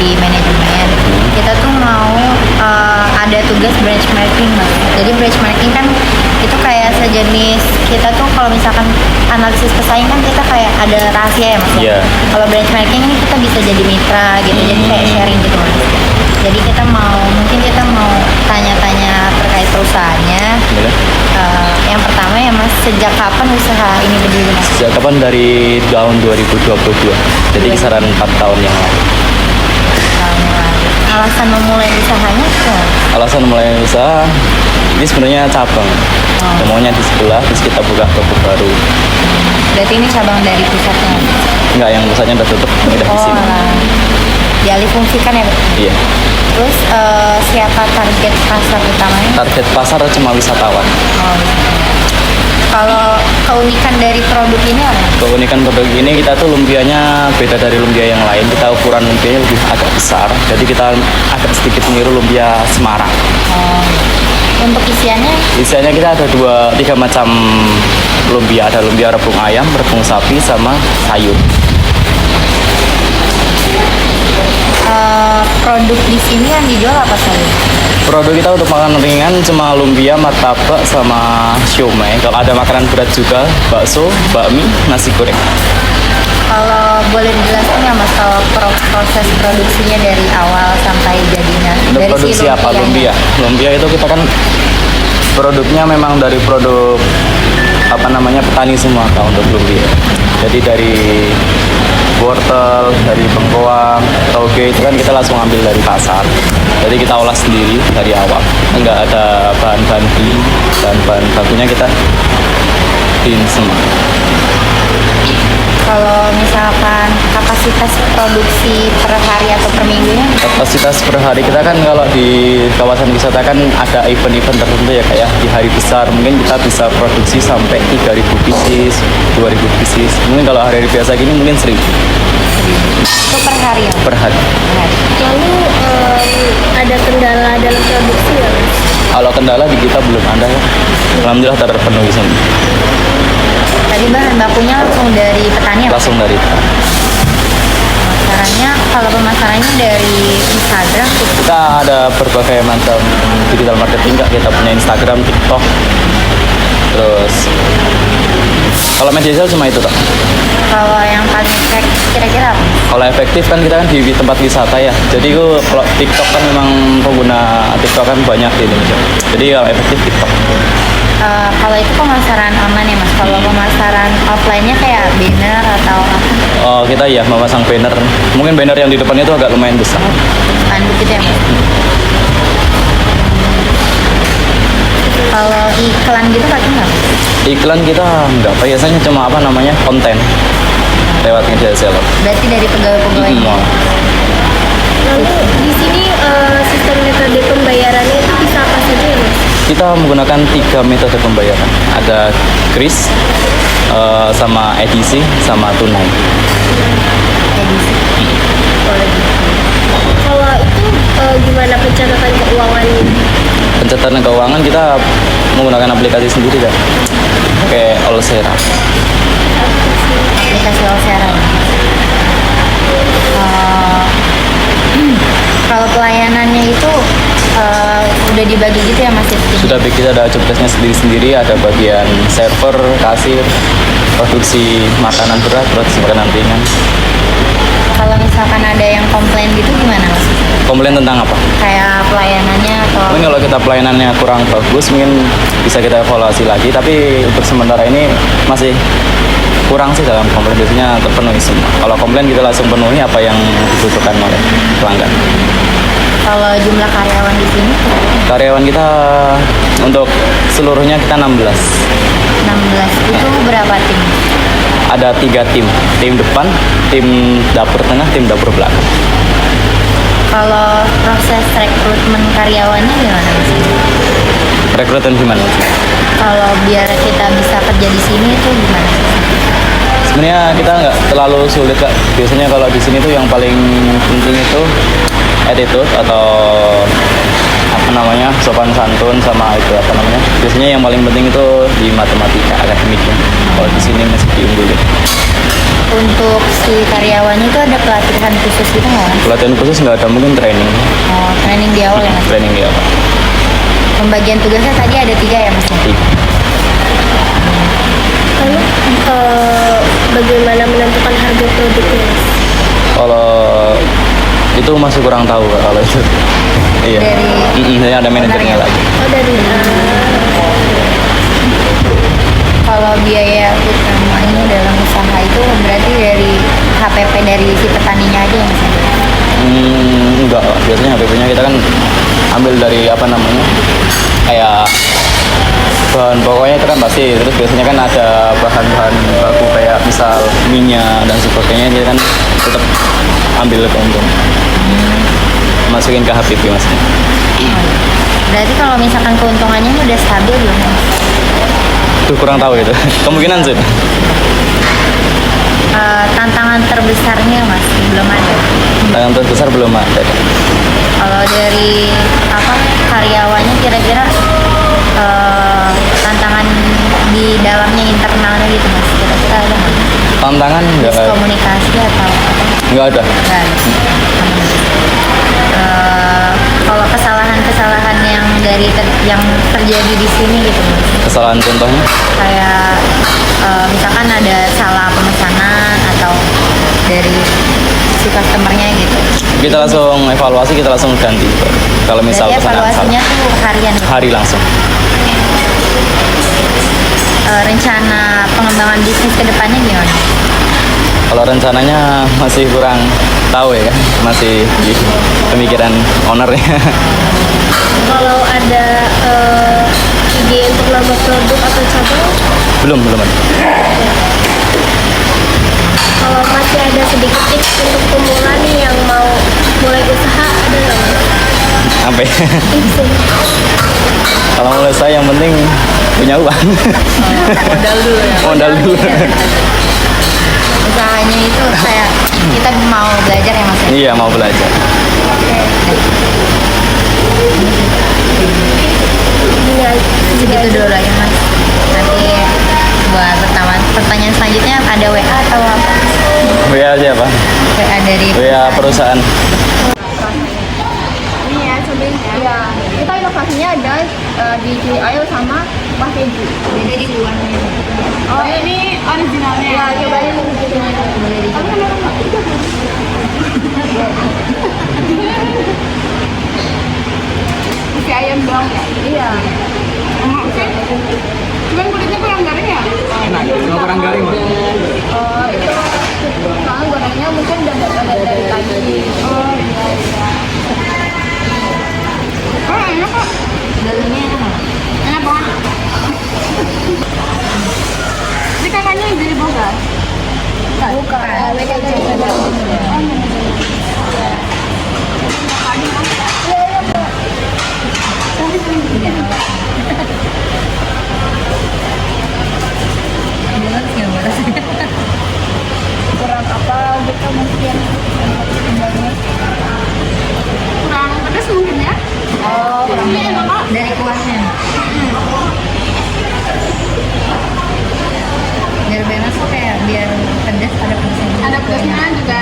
dari manajemen. Kita tuh mau ada tugas benchmarking mas. Jadi benchmarking kan itu kayak sejenis kita tuh kalau misalkan analisis pesaing kan kita kayak ada rahasia ya mas. Iya. Kalau benchmarking ini kita bisa jadi mitra gitu. Jadi kayak sharing gitu mas. Jadi mungkin kita mau tanya-tanya terkait perusahaannya. Boleh. Yang pertama ya mas, sejak kapan usaha ini berdiri mas? Sejak kapan? Dari tahun 2022. Jadi kisaran 4 tahun yang lalu. Tahun yang lalu. Alasan memulai usahanya apa? Alasan mulai usaha ini sebenarnya cabang. Maunya di sebelah, terus kita buka toko baru. Berarti ini cabang dari pusatnya? Enggak, yang pusatnya udah tutup, ini udah di sini. Dialihfungsikan ya Pak? Iya. Terus siapa target pasar utamanya? Target pasar cuma wisatawan. Oh, kalau keunikan dari produk ini apa? Keunikan produk ini kita tuh lumpianya beda dari lumpia yang lain. Kita ukuran lumpianya lebih agak besar. Jadi kita agak sedikit meniru lumpia Semarang. Oh. Untuk isiannya? Isiannya kita ada 3 macam lumpia. Ada lumpia rebung ayam, rebung sapi, sama sayur. Produk di sini yang dijual apa saja? Produk kita untuk makanan ringan cuma lumpia, martabak, sama siomay. Kalau ada makanan berat juga bakso, bakmi, nasi goreng. Kalau boleh dijelaskan nggak mas kalau proses produksinya dari awal sampai jadinya? Untuk dari produksi apa? Lumpia. Lumpia itu kita kan produknya memang dari produk petani semua Kak, untuk lumpia. Jadi dari wortel, dari bengkoang, toge itu kan kita langsung ambil dari pasar. Jadi kita olah sendiri dari awal. Enggak ada bahan-bahan beli, bahan-bahan bakunya kita bikin semua. Kalau misalkan kapasitas produksi per hari atau per minggunya? Kapasitas per hari kita kan kalau di kawasan wisata kan ada event-event tertentu ya kayak di hari besar mungkin kita bisa produksi sampai 3.000 pieces, 2.000 pieces. Mungkin kalau hari-hari biasa gini mungkin 1.000 Itu per hari ya? per hari. Lalu ada kendala dalam produksi ya mas? Kalau kendala di kita belum ada ya. Alhamdulillah terpenuhi semua. Tadi bahan bakunya langsung dari petani ya? Langsung dari Kalau pemasarannya dari Instagram gitu. kita ada berbagai macam digital marketing Kak. Kita punya Instagram, TikTok. Terus kalau media sosial cuma itu Kak. Kalau yang paling efektif kira-kira apa? Kalau efektif kan kita kan di tempat wisata ya. Jadi kalau TikTok kan memang pengguna TikTok kan banyak di Indonesia. Jadi kalau efektif TikTok. Kalau itu pemasaran online ya mas. Kalau pemasaran offline-nya kayak banner atau apa? Oh kita ya memasang banner. Mungkin banner yang di depannya itu agak lumayan besar. Spanduk gitu ya mas. Kalau iklan gitu pakai nggak? Iklan kita enggak, biasanya cuma konten lewat media sosial. Berarti dari pegawai-pegawai. Lalu di sini sistem metode pembayarannya itu bisa apa saja ya mas? Kita menggunakan 3 metode pembayaran. Ada kris, sama edisi, sama tunai. Edisi. Kalau itu gimana pencatatan keuangan? Pencatatan keuangan kita menggunakan aplikasi sendiri kan, kayak Olsera. Aplikasi Olsera. Kalau pelayanannya itu udah dibagi gitu ya mas? Sudah kita ada jobdesknya sendiri-sendiri, ada bagian server, kasir, produksi makanan berat, produksi makanan ringan. Kalau misalkan ada yang komplain gitu gimana mas? Komplain tentang apa? Kayak pelayanannya atau? Mungkin kalau kita pelayanannya kurang bagus, mungkin bisa kita evaluasi lagi. Tapi untuk sementara ini masih kurang sih dalam komplain, biasanya terpenuhi semua. Kalau komplain kita langsung penuhi apa yang dibutuhkan oleh pelanggan. Kalau jumlah karyawan di sini? Karyawan kita untuk seluruhnya kita 16. 16 itu berapa tim? Ada 3 tim, tim depan, tim dapur tengah, tim dapur belakang. Kalau proses rekrutmen karyawannya gimana mas? Rekrutmen gimana? Kalau biar kita bisa kerja di sini itu gimana? Sebenarnya kita nggak terlalu sulit Kak. Biasanya kalau di sini tuh yang paling penting itu attitude atau sopan santun sama itu biasanya yang paling penting itu di matematika akademiknya. Kalau di sini masih diunggulin. untuk si karyawannya itu ada pelatihan khusus gitu nggak Mas? Pelatihan khusus nggak ada, mungkin training. Oh, training di awal ya Mas? Training di awal. Pembagian tugasnya tadi ada 3 ya Mas? Iya. Lalu bagaimana menentukan harga produknya, Mas? Kalau itu masih kurang tahu Kak, kalau itu. Iya. Jadi ada manajernya lagi. Oh, dari Kalau biaya utamanya dalam usaha itu berarti dari HPP dari si petaninya aja ya Mas? Enggak, biasanya HPP-nya kita kan ambil dari apa namanya, kayak bahan pokoknya itu kan pasti, terus biasanya kan ada bahan-bahan baku kayak misal minyak dan sebagainya, dia kan tetap ambil keuntungan, masukin ke HPP mas. Berarti kalau misalkan keuntungannya ini udah stabil belum Mas? Tuh kurang tahu itu, kemungkinan sih. Tantangan terbesarnya Mas belum ada. Tantangan terbesar belum ada. Kalau dari apa karyawannya kira-kira tantangan di dalamnya internalnya gitu Mas, kira-kira ada nggak? Tantangan enggak ada. Komunikasi atau apa? Enggak ada. Nggak ada. Kalau kesalahan-kesalahan yang yang terjadi di sini gitu Mas, Kesalahan contohnya? kayak misalkan ada salah pemesanan atau dari si customernya gitu. Kita langsung evaluasi, kita langsung ganti. Kalau misal Jadi pesanan evaluasinya salah, tuh harian gitu. hari langsung. Rencana pengembangan bisnis ke depannya gimana? Kalau rencananya masih kurang tahu ya, masih di pemikiran ownernya. kalau ada ide untuk nambah produk atau cabang, belum ada. kalau masih ada sedikit tips untuk pemula nih yang mau mulai usaha, ada nggak, Mas? Sampai Tipsnya. kalau menurut saya yang penting punya uang. Modal dulu ya. Modal dulu. Usahanya itu kayak kita mau belajar ya Mas? Iya, mau belajar. Segitu dulu ya Mas. Nanti buat pertanyaan selanjutnya ada WA atau apa? WA aja apa? WA dari WA perusahaan. Ini ya sebenarnya. Iya. Kita inovasinya ada di Ayo sama Pak Keju. Beda di luar. Oh ini originalnya. Ya cobain originalnya. Tapi isi ayam doang ya? Iya. Emang sih? Cuman kulitnya kurang garing ya? Enak, nggak kurang garing. Oh itu. Soalnya gorengnya mungkin udah dari tadi. Oh iya iya. Oh enak kok. Dalamnya enak nggak? Enak banget. Ini kakaknya yang jadi boga? Bukan. Mereka jadi kurang apa gitu mungkin. Kurang pedas mungkin ya? Oh, kurang Ini enak kok. dari kuahnya. Biar lebih enak tuh kayak biar pedas ada pedasnya. Ada pedasnya juga